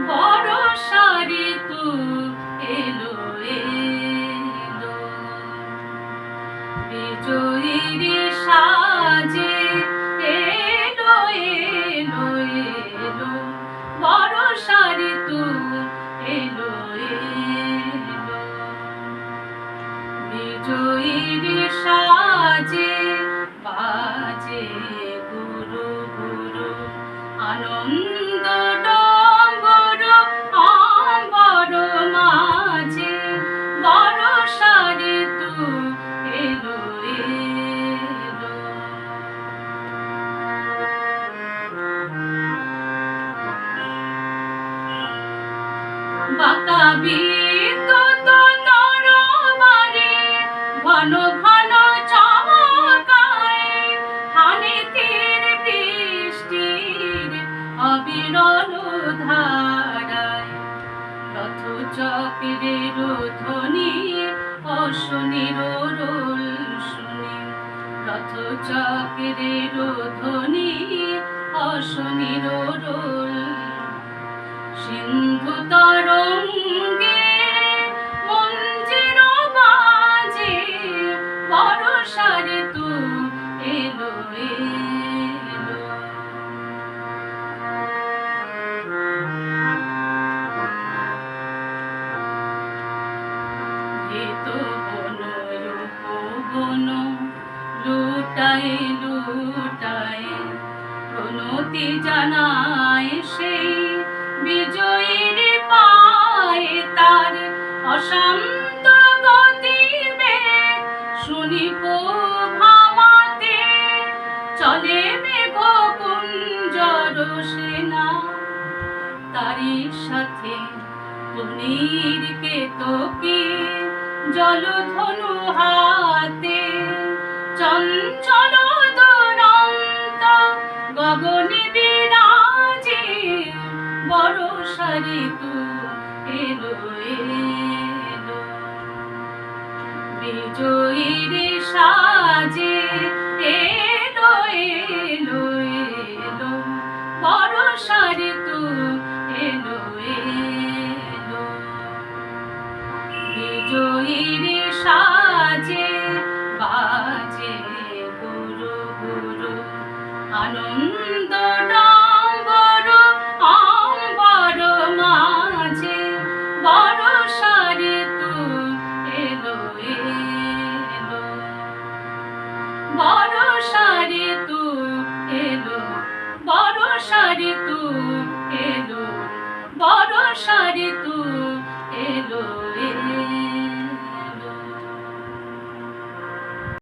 বর্ষা ঋতু এলো এলো, বিজয়ীর সাজে এলো এলো এলো, বর্ষা ঋতু এলো এলো, বিজয়ীর সাজে বাজে গুরু গুরু আনন্দ ডম্বর অম্বর মাঝে, বর্ষা ঋতু এলো এলো। বাঁকা বিদ্যুৎ তরবারে ঘন ঘন চমকায়, হানি তীর বৃষ্টির অবিরল ধারায়, রথ চক্রের ধ্বনি অশনির রোল শুনি, রথ চক্রের ধ্বনি অশনির রোল, সিন্ধু তরঙ্গে মঞ্জির বাজে, বর্ষা ঋতু এলো এলো। ধৃত বন উপবন লুটায় লুটায়, প্রণতি জানায় সেই বিজয়ীর পায়ে, তার অশান্ত গতিবেগ শুনি ভামাতে, চলে মেঘ কুঞ্জর সেনা, তারই সাথে তুনির কেতকী জলধনু হাতে, চঞ্চল দুরন্ত গগনে বিরাজে, বর্ষা ঋতু এলো এলো, বিজয়ীর সাজে এলো এলো এলো, বর্ষা ঋতু এলো এলো, বিজয়ীর সাজে বাজে গুরু গুরু আনন্দ ডম্বর অম্বর মাঝে, বর্ষা ঋতু এলো এলো, বর্ষা ঋতু এলো, বর্ষা ঋতু এলো, বর্ষা ঋতু